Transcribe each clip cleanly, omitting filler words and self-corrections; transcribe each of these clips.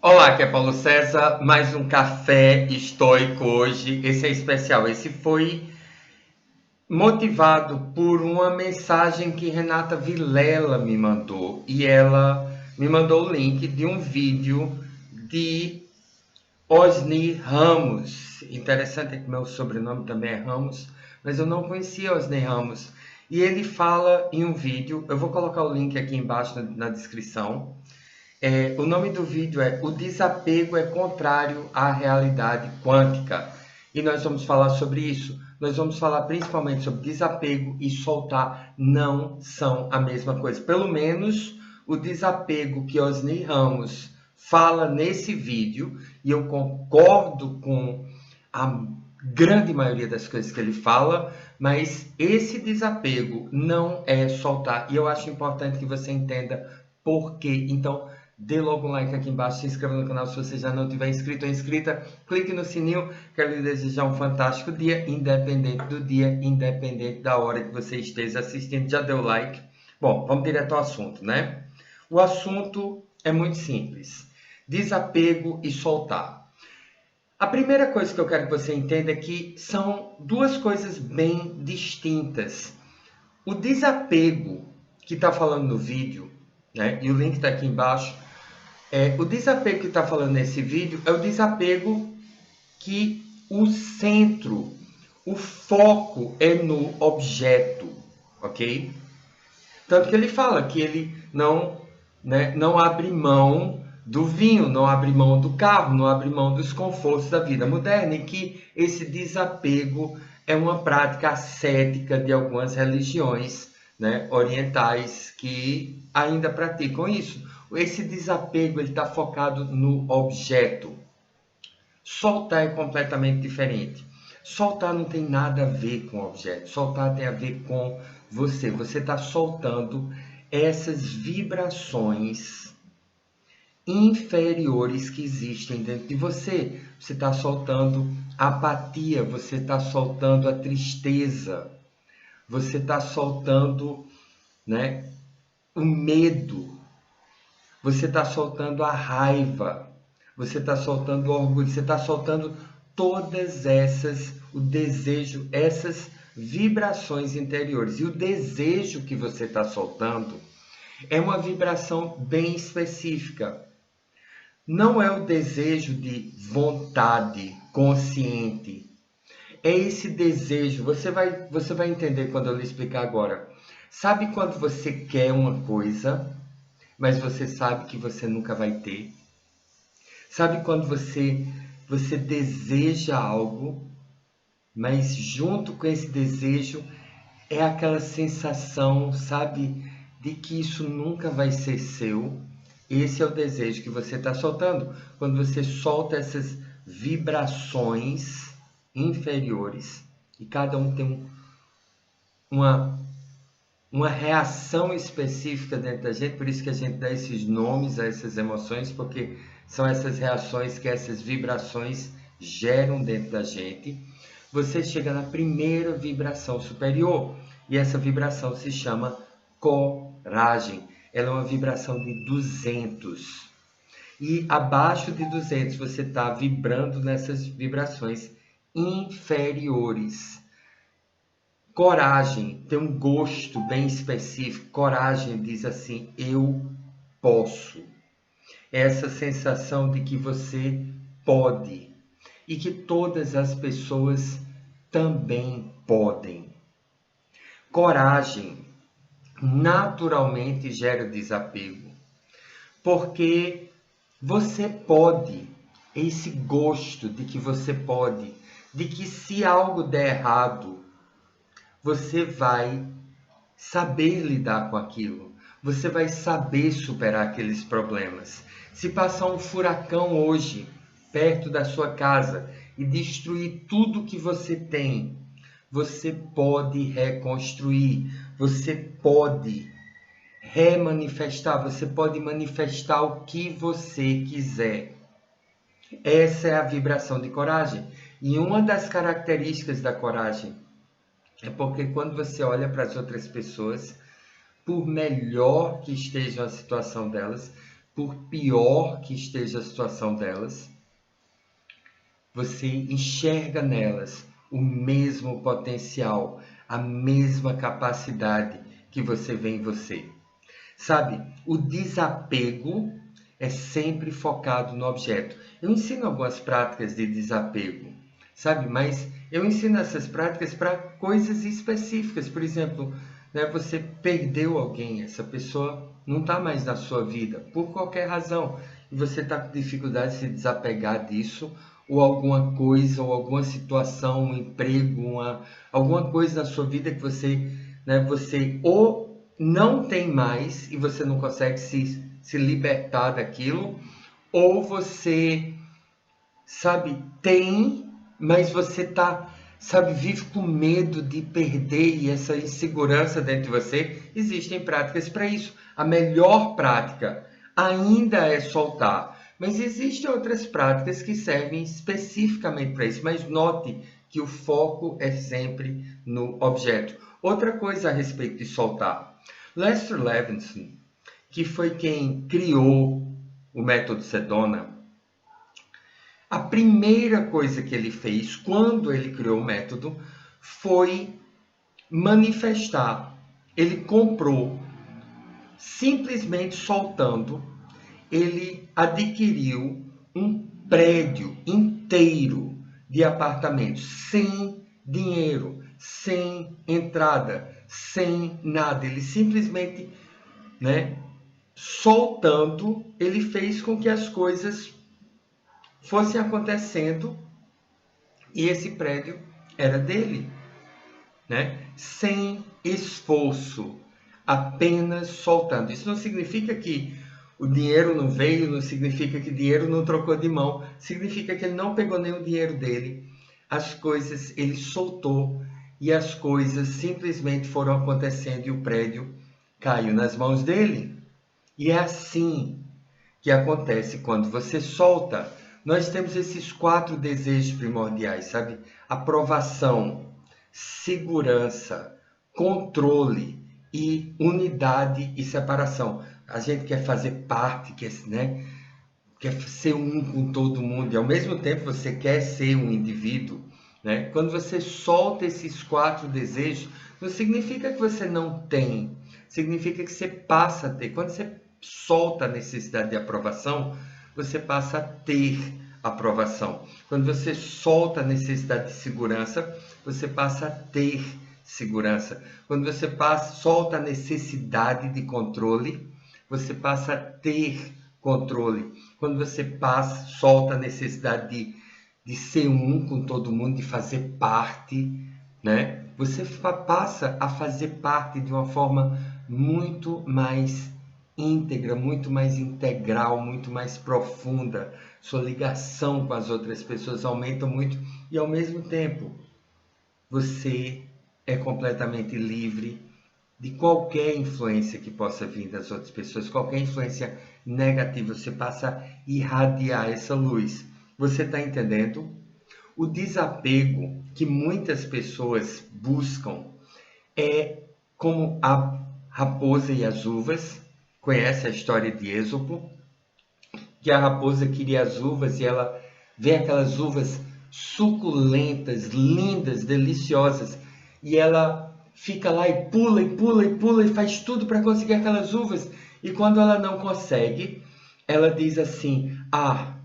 Olá, aqui é Paulo César, mais um café estoico hoje. Esse é especial. Esse foi motivado por uma mensagem que Renata Vilela me mandou. E ela me mandou o link de um vídeo de Osni Ramos. Interessante que meu sobrenome também é Ramos, mas eu não conhecia Osni Ramos. E ele fala em um vídeo, eu vou colocar o link aqui embaixo na descrição. O nome do vídeo é O Desapego é Contrário à Realidade Quântica. E nós vamos falar sobre isso. Nós vamos falar principalmente sobre desapego e soltar não são a mesma coisa. Pelo menos o desapego que Osni Ramos fala nesse vídeo, e eu concordo com a grande maioria das coisas que ele fala, mas esse desapego não é soltar. E eu acho importante que você entenda por quê. Então, dê logo um like aqui embaixo, se inscreva no canal se você já não tiver inscrito ou inscrita, clique no sininho. Quero lhe desejar um fantástico dia, independente do dia, independente da hora que você esteja assistindo. Já deu like? Bom, vamos direto ao assunto, né? O assunto é muito simples: desapego e soltar. A primeira coisa que eu quero que você entenda é que são duas coisas bem distintas. O desapego que está falando no vídeo, né? E o link está aqui embaixo. O desapego que está falando nesse vídeo é o desapego que o centro, o foco é no objeto, ok? Tanto que ele fala que ele não, né, não abre mão do vinho, não abre mão do carro, não abre mão dos confortos da vida moderna, e que esse desapego é uma prática ascética de algumas religiões, né, orientais que ainda praticam isso. Esse desapego ele está focado no objeto. Soltar é completamente diferente. Soltar não tem nada a ver com o objeto. Soltar tem a ver com você. Você está soltando essas vibrações inferiores que existem dentro de você. Você está soltando a apatia, você está soltando a tristeza, você está soltando, né, o medo, você está soltando a raiva, você está soltando o orgulho, você está soltando todas essas, o desejo, essas vibrações interiores. E o desejo que você está soltando é uma vibração bem específica. Não é o desejo de vontade consciente. É esse desejo. Você vai entender quando eu lhe explicar agora. Sabe quando você quer uma coisa, mas você sabe que você nunca vai ter? Sabe quando você deseja algo, mas junto com esse desejo é aquela sensação, sabe, de que isso nunca vai ser seu? Esse é o desejo que você está soltando. Quando você solta essas vibrações inferiores, e cada um tem uma, uma reação específica dentro da gente, por isso que a gente dá esses nomes a essas emoções, porque são essas reações que essas vibrações geram dentro da gente. Você chega na primeira vibração superior, e essa vibração se chama coragem. Ela é uma vibração de 200. E abaixo de 200 você está vibrando nessas vibrações inferiores. Coragem tem um gosto bem específico. Coragem diz assim: eu posso. Essa sensação de que você pode e que todas as pessoas também podem. Coragem naturalmente gera desapego, porque você pode, esse gosto de que você pode, de que se algo der errado, você vai saber lidar com aquilo, você vai saber superar aqueles problemas. Se passar um furacão hoje perto da sua casa e destruir tudo que você tem, você pode reconstruir, você pode remanifestar, você pode manifestar o que você quiser. Essa é a vibração de coragem. E uma das características da coragem é porque quando você olha para as outras pessoas, por melhor que esteja a situação delas, por pior que esteja a situação delas, você enxerga nelas o mesmo potencial, a mesma capacidade que você vê em você. Sabe, o desapego é sempre focado no objeto. Eu ensino algumas práticas de desapego, sabe? Mas eu ensino essas práticas para coisas específicas. Por exemplo, né, você perdeu alguém, essa pessoa não está mais na sua vida, por qualquer razão, e você está com dificuldade de se desapegar disso, ou alguma coisa, ou alguma situação, um emprego, alguma coisa na sua vida que você, né, você ou não tem mais e você não consegue se libertar daquilo, ou você, sabe, tem, mas você tá, sabe, vive com medo de perder e essa insegurança dentro de você. Existem práticas para isso. A melhor prática ainda é soltar, mas existem outras práticas que servem especificamente para isso. Mas note que o foco é sempre no objeto. Outra coisa a respeito de soltar. Lester Levinson, que foi quem criou o método Sedona, a primeira coisa que ele fez quando ele criou o método foi manifestar. Ele comprou, simplesmente soltando, ele adquiriu um prédio inteiro de apartamentos sem dinheiro, sem entrada, sem nada. Ele simplesmente, né, soltando, ele fez com que as coisas fossem acontecendo e esse prédio era dele, né? Sem esforço, apenas soltando. Isso não significa que o dinheiro não veio, não significa que o dinheiro não trocou de mão, significa que ele não pegou nenhum dinheiro dele, as coisas ele soltou e as coisas simplesmente foram acontecendo e o prédio caiu nas mãos dele. E é assim que acontece quando você solta. Nós temos esses 4 desejos primordiais, sabe? Aprovação, segurança, controle e unidade e separação. A gente quer fazer parte, né? Quer ser um com todo mundo e ao mesmo tempo você quer ser um indivíduo, né? Quando você solta esses 4 desejos, não significa que você não tem, significa que você passa a ter. Quando você solta a necessidade de aprovação, você passa a ter aprovação. Quando você solta a necessidade de segurança, você passa a ter segurança. Quando você solta a necessidade de controle, você passa a ter controle. Quando você solta a necessidade de ser um com todo mundo, de fazer parte, né? Você passa a fazer parte de uma forma muito mais íntegra, muito mais integral, muito mais profunda. Sua ligação com as outras pessoas aumenta muito e, ao mesmo tempo, você é completamente livre de qualquer influência que possa vir das outras pessoas, qualquer influência negativa, você passa a irradiar essa luz. Você está entendendo? O desapego que muitas pessoas buscam é como a raposa e as uvas. Conhece a história de Êxopo? Que a raposa queria as uvas e ela vê aquelas uvas suculentas, lindas, deliciosas, e ela fica lá e pula e pula e pula e faz tudo para conseguir aquelas uvas. E quando ela não consegue, ela diz assim: "Ah,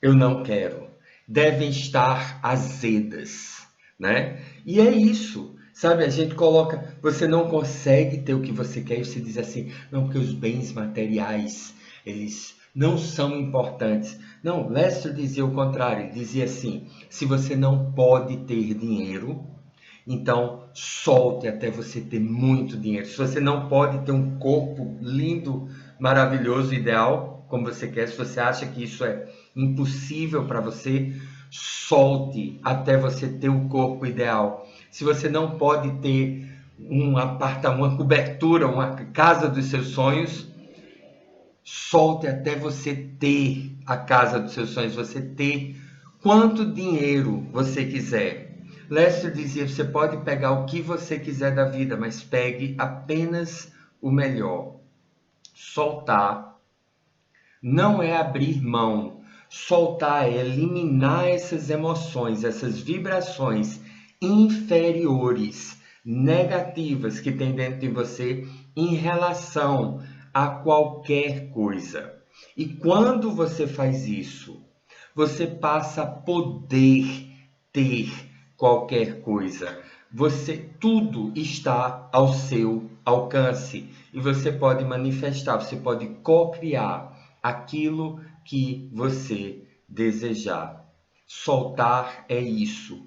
eu não quero. Devem estar azedas", né? E é isso. Sabe, a gente coloca, você não consegue ter o que você quer e você diz assim: "Não, porque os bens materiais, eles não são importantes". Não, Lester dizia o contrário, ele dizia assim: se você não pode ter dinheiro, então solte até você ter muito dinheiro. Se você não pode ter um corpo lindo, maravilhoso, ideal, como você quer, se você acha que isso é impossível para você, solte até você ter o corpo ideal. Se você não pode ter um apartamento, uma cobertura, uma casa dos seus sonhos, solte até você ter a casa dos seus sonhos, você ter quanto dinheiro você quiser. Lester dizia: você pode pegar o que você quiser da vida, mas pegue apenas o melhor. Soltar não é abrir mão. Soltar é eliminar essas emoções, essas vibrações inferiores, negativas que tem dentro de você em relação a qualquer coisa. E quando você faz isso, você passa a poder ter qualquer coisa. Tudo está ao seu alcance e você pode manifestar, você pode co-criar aquilo que você desejar. Soltar é isso.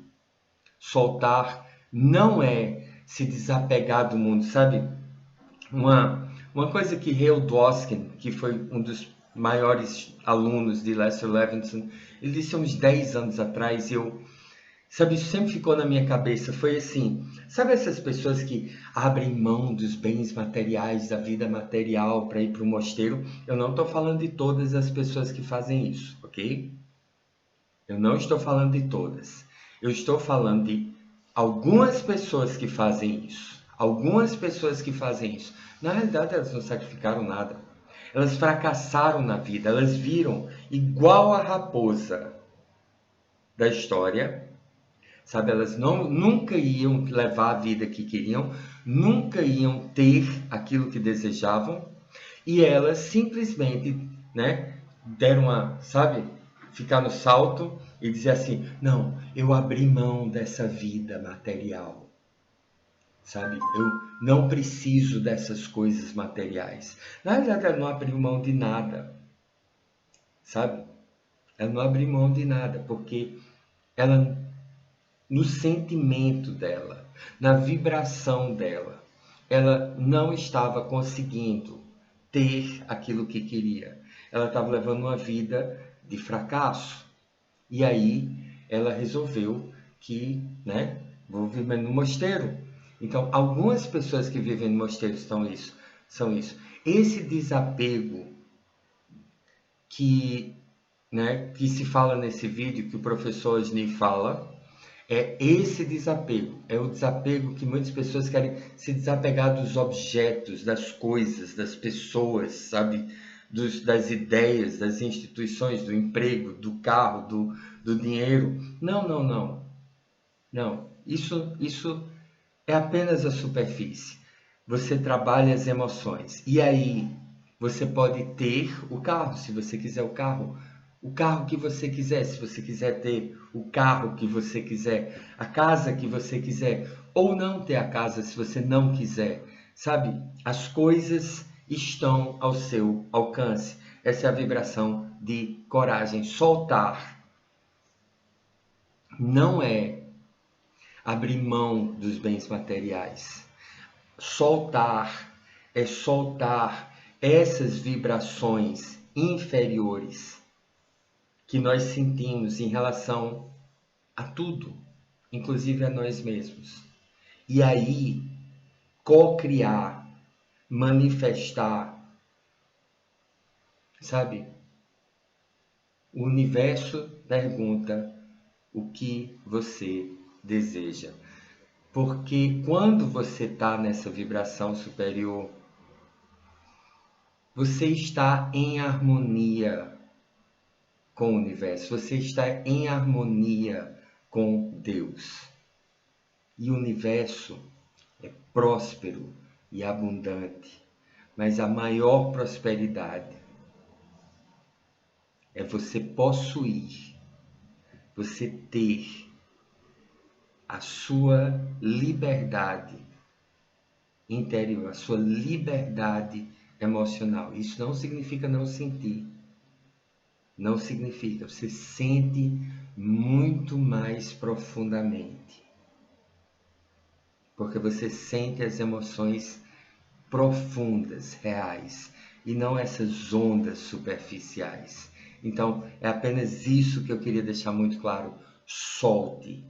Soltar não é se desapegar do mundo, sabe? Uma coisa que Hale Dwoskin, que foi um dos maiores alunos de Lester Levinson, ele disse há uns 10 anos atrás, sabe, isso sempre ficou na minha cabeça, foi assim, sabe essas pessoas que abrem mão dos bens materiais, da vida material para ir para o mosteiro? Eu não estou falando de todas as pessoas que fazem isso, ok? Eu não estou falando de todas. Eu estou falando de algumas pessoas que fazem isso. Algumas pessoas que fazem isso. Na realidade, elas não sacrificaram nada. Elas fracassaram na vida. Elas viram igual a raposa da história. Sabe, elas nunca iam levar a vida que queriam, nunca iam ter aquilo que desejavam, e elas simplesmente, né, deram sabe, ficar no salto e dizer assim, não, eu abri mão dessa vida material, sabe, eu não preciso dessas coisas materiais. Na verdade, ela não abriu mão de nada, sabe, ela não abriu mão de nada, porque ela, no sentimento dela, na vibração dela, ela não estava conseguindo ter aquilo que queria. Ela estava levando uma vida de fracasso. E aí ela resolveu que, né, vou viver no mosteiro. Então, algumas pessoas que vivem no mosteiro são isso. Esse desapego que, né, que se fala nesse vídeo, que o professor Osni fala, é esse desapego. É o desapego que muitas pessoas querem se desapegar dos objetos, das coisas, das pessoas, sabe? Das ideias, das instituições, do emprego, do carro, do dinheiro. Não, não, não. Não. Isso é apenas a superfície. Você trabalha as emoções. E aí, você pode ter o carro, se você quiser o carro que você quiser, se você quiser ter o carro que você quiser, a casa que você quiser, ou não ter a casa se você não quiser, sabe? As coisas estão ao seu alcance. Essa é a vibração de coragem. Soltar não é abrir mão dos bens materiais. Soltar é soltar essas vibrações inferiores que nós sentimos em relação a tudo, inclusive a nós mesmos. E aí, co-criar, manifestar, sabe? O universo pergunta o que você deseja. Porque quando você está nessa vibração superior, você está em harmonia com o universo, você está em harmonia com Deus. E o universo é próspero e abundante, mas a maior prosperidade é você possuir, você ter a sua liberdade interior, a sua liberdade emocional. Isso não significa não sentir. Não significa. Você sente muito mais profundamente. Porque você sente as emoções profundas, reais, e não essas ondas superficiais. Então, é apenas isso que eu queria deixar muito claro. Solte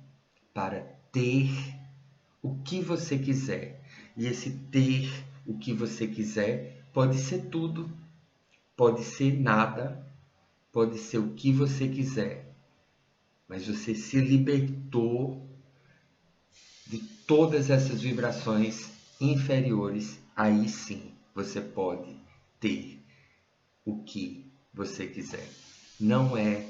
para ter o que você quiser. E esse ter o que você quiser pode ser tudo, pode ser nada, pode ser o que você quiser. Mas você se libertou de todas essas vibrações inferiores, aí sim você pode ter o que você quiser. Não é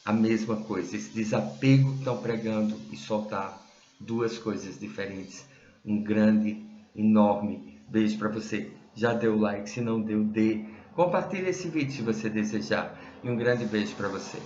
a mesma coisa. Esse desapego que estão pregando e soltar, duas coisas diferentes. Um grande, enorme beijo para você. Já deu like? Se não deu, dê. Compartilhe esse vídeo se você desejar. E um grande beijo para você.